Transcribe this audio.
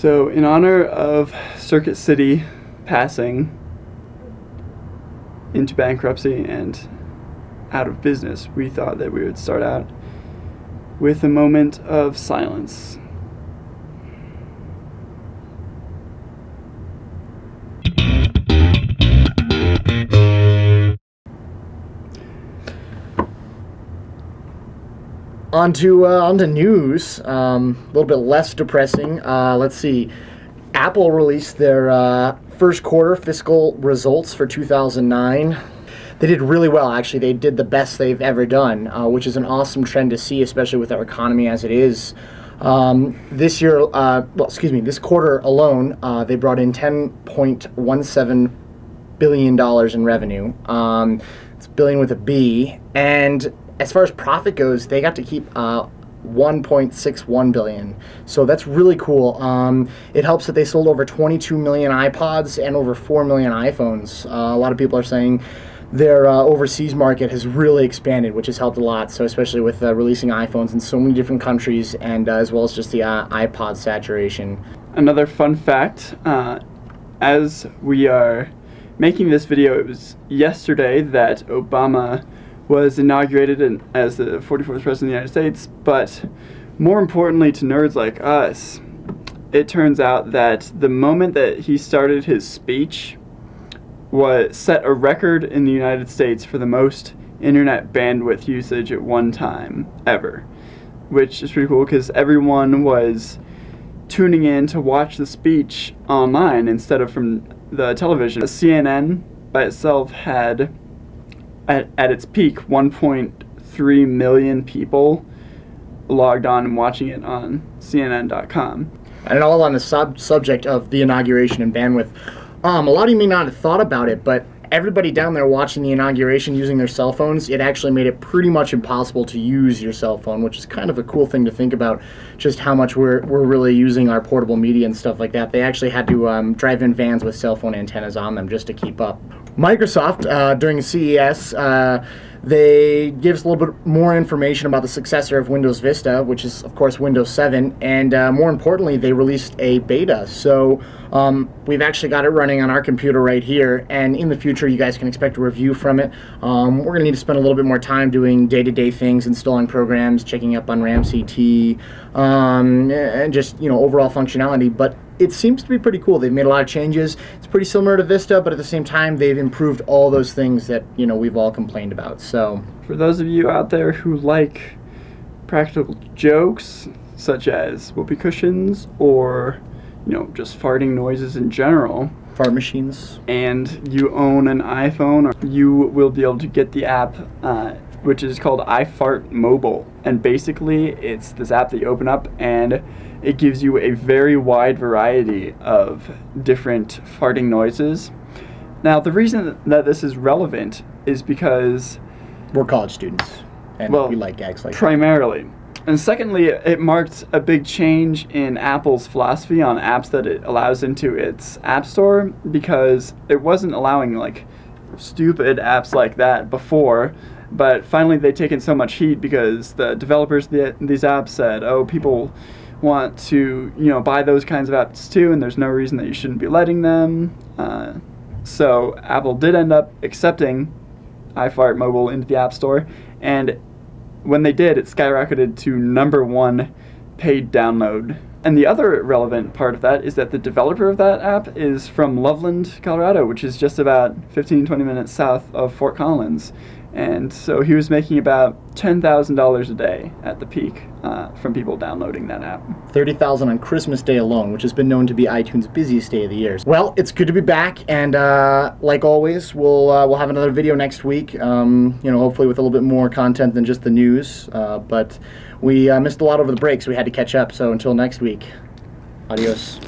So in honor of Circuit City passing into bankruptcy and out of business, we thought that we would start out with a moment of silence. On to news, a little bit less depressing. Let's see. Apple released their first quarter fiscal results for 2009. They did really well, actually. They did the best they've ever done, which is an awesome trend to see, especially with our economy as it is. This year, this quarter alone, they brought in $10.17 billion in revenue. It's billion with a B. And as far as profit goes, they got to keep $1.61 billion. So that's really cool. It helps that they sold over 22 million iPods and over 4 million iPhones. A lot of people are saying their overseas market has really expanded, which has helped a lot. So especially with releasing iPhones in so many different countries, and as well as just the iPod saturation. Another fun fact, as we are making this video, it was yesterday that Obama was inaugurated as the 44th President of the United States, but more importantly to nerds like us, it turns out that the moment that he started his speech set a record in the United States for the most internet bandwidth usage at one time ever, which is pretty cool because everyone was tuning in to watch the speech online instead of from the television. CNN by itself had at its peak 1.3 million people logged on and watching it on CNN.com. And all on the subject of the inauguration and bandwidth. A lot of you may not have thought about it, but everybody down there watching the inauguration using their cell phones, it actually made it pretty much impossible to use your cell phone, which is kind of a cool thing to think about, just how much we're really using our portable media and stuff like that. They actually had to drive in vans with cell phone antennas on them just to keep up. Microsoft, during CES, they gave us a little bit more information about the successor of Windows Vista, which is, of course, Windows 7, and more importantly, they released a beta. So we've actually got it running on our computer right here, and in the future, you guys can expect a review from it. We're going to need to spend a little bit more time doing day-to-day things, installing programs, checking up on RAM CT, and just, overall functionality, but it seems to be pretty cool. They've made a lot of changes. It's pretty similar to Vista, but at the same time, they've improved all those things that, we've all complained about. So, for those of you out there who like practical jokes, such as whoopee cushions or, just farting noises in general, fart machines, and you own an iPhone, you will be able to get the app, which is called iFart Mobile. And basically, it's this app that you open up and it gives you a very wide variety of different farting noises. Now, the reason that this is relevant is because we're college students, and we like gags like primarily. And secondly, it marked a big change in Apple's philosophy on apps that it allows into its App Store, because it wasn't allowing stupid apps like that before. But finally, they've taken so much heat because the developers of these apps said, oh, people want to buy those kinds of apps too, and there's no reason that you shouldn't be letting them. So Apple did end up accepting iFart Mobile into the App Store, and when they did, it skyrocketed to #1 paid download. And the other relevant part of that is that the developer of that app is from Loveland, Colorado, which is just about 15-20 minutes south of Fort Collins. And so he was making about $10,000 a day at the peak from people downloading that app. $30,000 on Christmas Day alone, which has been known to be iTunes' busiest day of the year. Well, it's good to be back, and like always, we'll have another video next week. Hopefully with a little bit more content than just the news. But we missed a lot over the break, so we had to catch up. So until next week, adios.